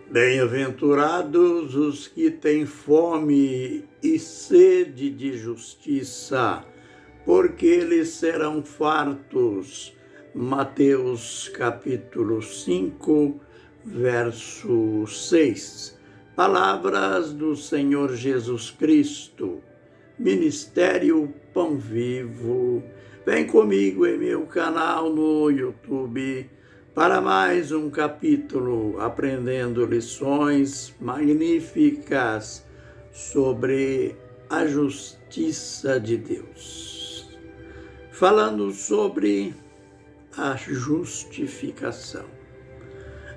Bem-aventurados os que têm fome e sede de justiça, porque eles serão fartos. Mateus capítulo 5, verso 6. Palavras do Senhor Jesus Cristo. Ministério Pão Vivo. Vem comigo em meu canal no YouTube para mais um capítulo, aprendendo lições magníficas sobre a justiça de Deus. Falando sobre a justificação,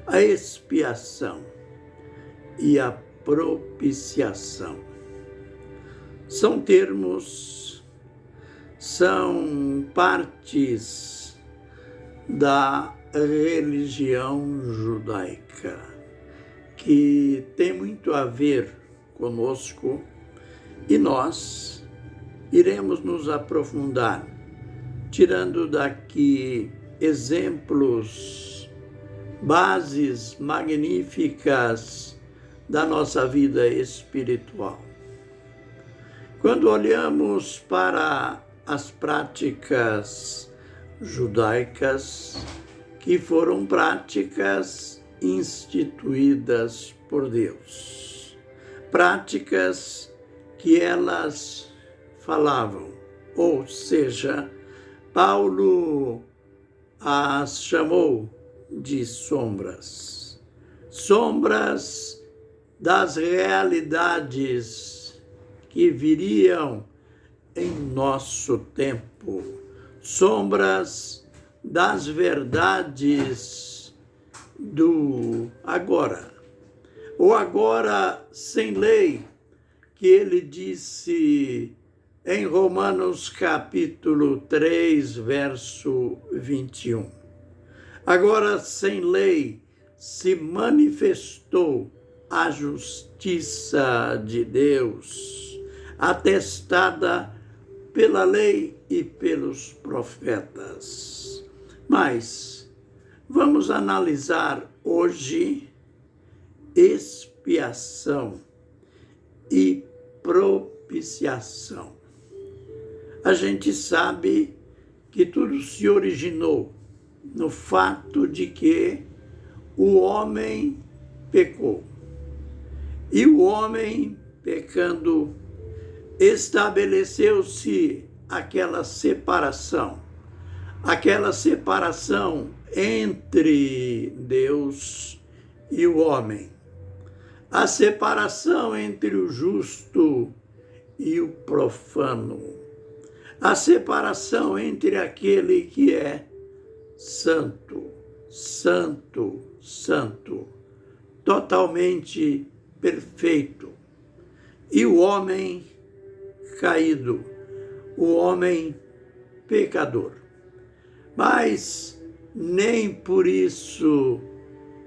a expiação e a propiciação. São termos, são partes da religião judaica, que tem muito a ver conosco, e nós iremos nos aprofundar, tirando daqui exemplos, bases magníficas da nossa vida espiritual. Quando olhamos para as práticas judaicas, que foram práticas instituídas por Deus. Práticas que elas falavam, ou seja, Paulo as chamou de sombras. Sombras das realidades que viriam em nosso tempo. Sombras das verdades do agora, o agora sem lei, que ele disse em Romanos capítulo 3, verso 21. Agora sem lei se manifestou a justiça de Deus, atestada pela lei e pelos profetas. Mas vamos analisar hoje expiação e propiciação. A gente sabe que tudo se originou no fato de que o homem pecou. E o homem, pecando, estabeleceu-se aquela separação entre Deus e o homem, a separação entre o justo e o profano, a separação entre aquele que é santo, santo, santo, totalmente perfeito, e o homem caído, o homem pecador. Mas nem por isso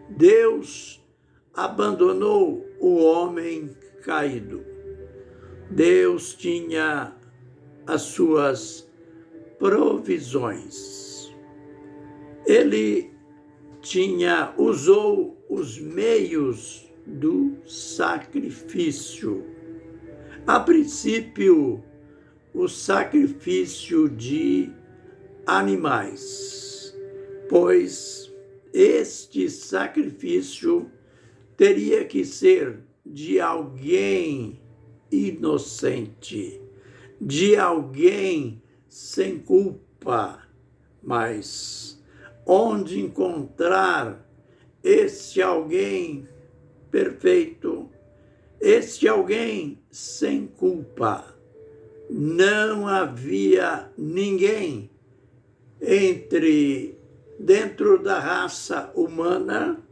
Deus abandonou o homem caído. Deus tinha as suas provisões. Ele usou os meios do sacrifício. A princípio, o sacrifício de animais, pois este sacrifício teria que ser de alguém inocente, de alguém sem culpa. Mas onde encontrar esse alguém perfeito, esse alguém sem culpa? Não havia ninguém dentro da raça humana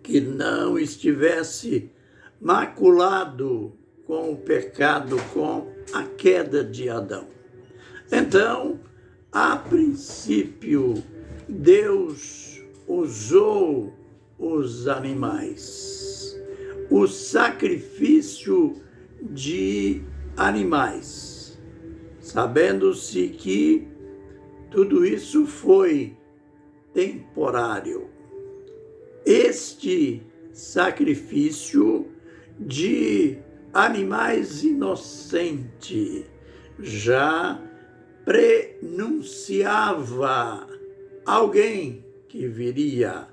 que não estivesse maculado com o pecado, com a queda de Adão. Então, a princípio, Deus usou os animais, o sacrifício de animais, sabendo-se que tudo isso foi temporário. Este sacrifício de animais inocentes, já prenunciava alguém que viria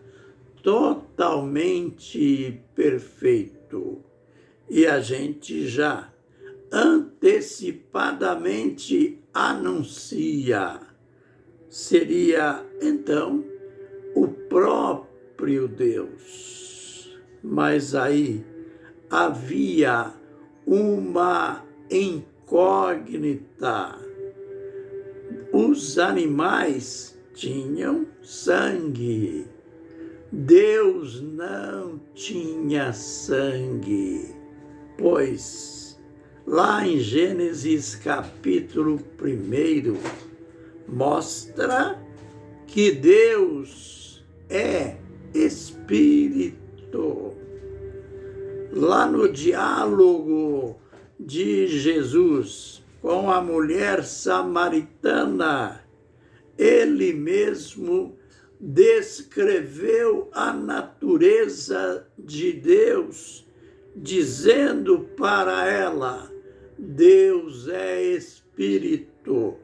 totalmente perfeito. E a gente já antecipadamente anuncia. Seria, então, o próprio Deus. Mas aí havia uma incógnita. Os animais tinham sangue. Deus não tinha sangue, pois lá em Gênesis capítulo 1 mostra que Deus é Espírito. Lá no diálogo de Jesus com a mulher samaritana, ele mesmo descreveu a natureza de Deus, dizendo para ela: Deus é Espírito,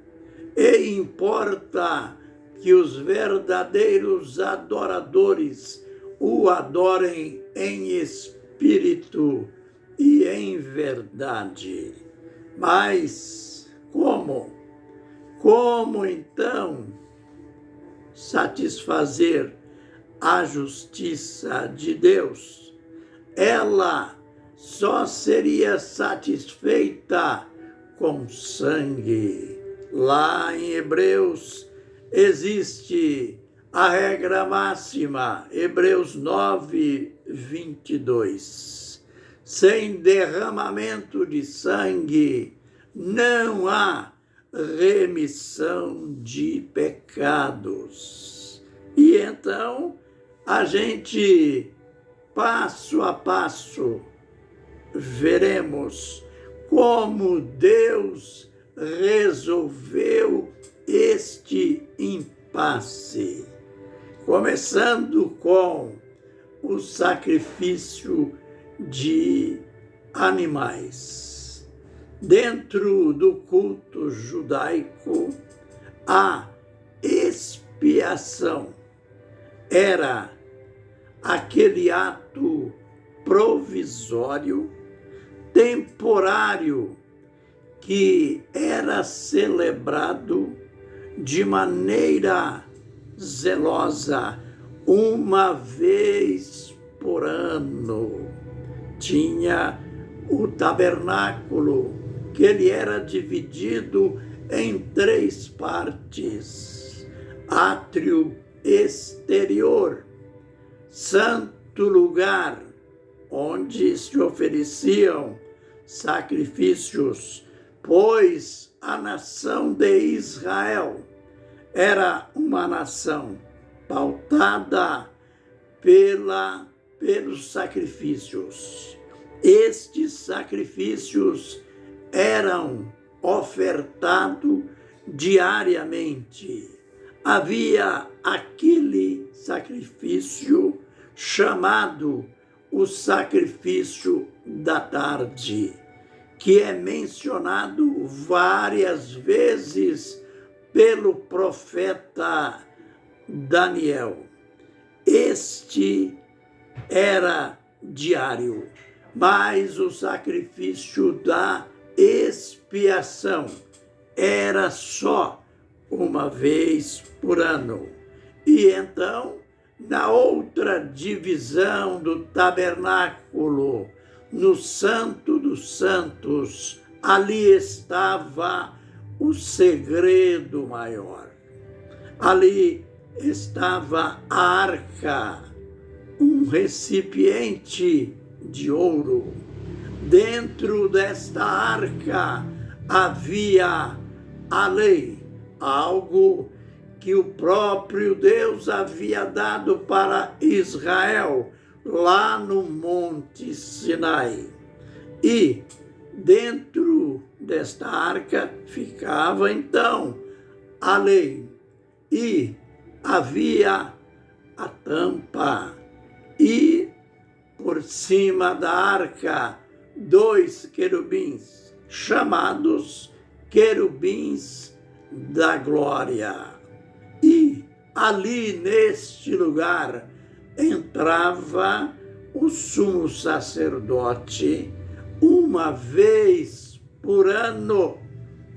e importa que os verdadeiros adoradores o adorem em espírito e em verdade. Mas como? Como então satisfazer a justiça de Deus? Ela só seria satisfeita com sangue. Lá em Hebreus existe a regra máxima, Hebreus 9, 22. Sem derramamento de sangue não há remissão de pecados. E então a gente, passo a passo, veremos como Deus resolveu este impasse, começando com o sacrifício de animais. Dentro do culto judaico, a expiação era aquele ato provisório, temporário, que era celebrado de maneira zelosa uma vez por ano. Tinha o tabernáculo, que ele era dividido em 3 partes: átrio exterior, santo lugar, onde se ofereciam sacrifícios, pois a nação de Israel era uma nação pautada pelos sacrifícios. Estes sacrifícios eram ofertados diariamente. Havia aquele sacrifício chamado o sacrifício da tarde, que é mencionado várias vezes pelo profeta Daniel. Este era diário, mas o sacrifício da expiação era só uma vez por ano. E então, na outra divisão do tabernáculo, no Santo dos Santos, ali estava o segredo maior. Ali estava a arca, um recipiente de ouro. Dentro desta arca havia a lei, algo que o próprio Deus havia dado para Israel lá no Monte Sinai. E dentro desta arca ficava então a lei, e havia a tampa, e por cima da arca 2 querubins, chamados querubins da glória. E ali neste lugar entrava o sumo sacerdote uma vez por ano,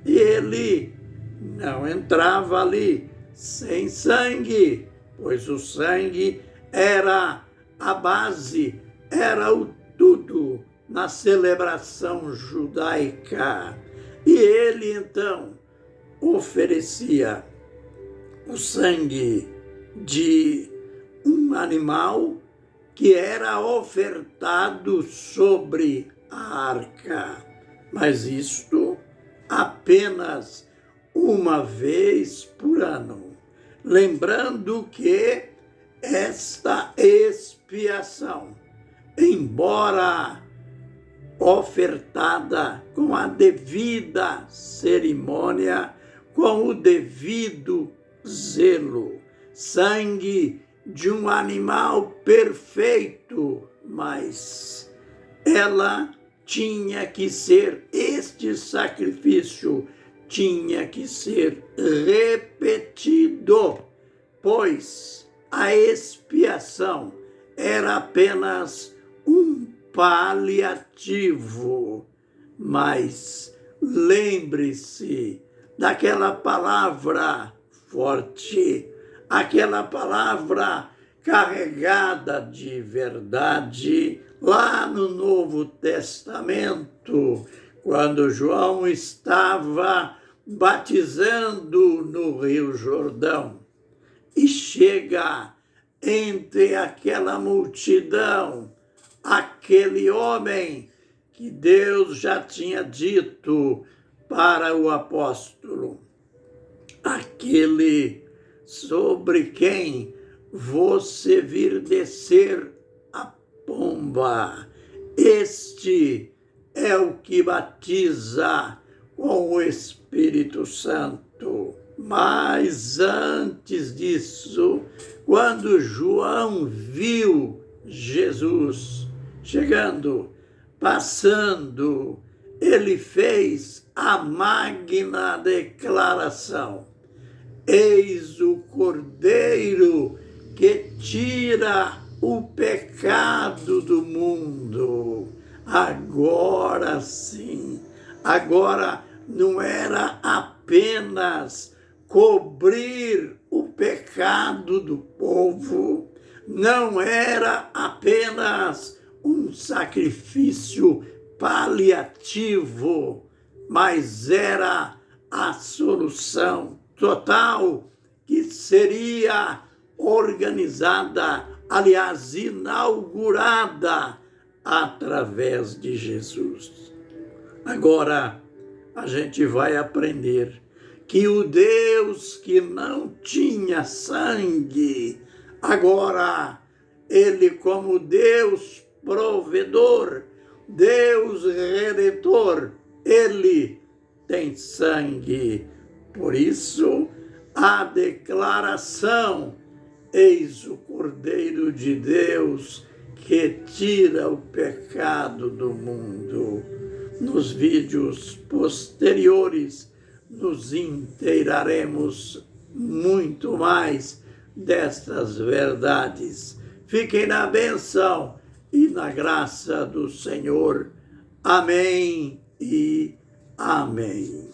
e ele não entrava ali sem sangue, pois o sangue era a base, era o tudo na celebração judaica. E ele então oferecia o sangue de um animal que era ofertado sobre a arca, mas isto apenas uma vez por ano. Lembrando que esta expiação, embora ofertada com a devida cerimônia, com o devido zelo, sangue de um animal perfeito, mas ela tinha que ser, este sacrifício tinha que ser repetido, pois a expiação era apenas um paliativo. Mas lembre-se daquela palavra forte, aquela palavra carregada de verdade, lá no Novo Testamento, quando João estava batizando no Rio Jordão, e chega entre aquela multidão aquele homem que Deus já tinha dito para o apóstolo, aquele sobre quem você vir descer a pomba. Este é o que batiza com o Espírito Santo. Mas antes disso, quando João viu Jesus chegando, passando, ele fez a magna declaração: eis o Cordeiro que tira o pecado do mundo. Agora sim, agora não era apenas cobrir o pecado do povo, não era apenas um sacrifício paliativo, mas era a solução total que seria organizada, aliás, inaugurada através de Jesus. Agora a gente vai aprender que o Deus que não tinha sangue, agora ele, como Deus provedor, Deus redentor, ele tem sangue. Por isso, a declaração: eis o Cordeiro de Deus que tira o pecado do mundo. Nos vídeos posteriores, nos inteiraremos muito mais destas verdades. Fiquem na bênção e na graça do Senhor. Amém e amém.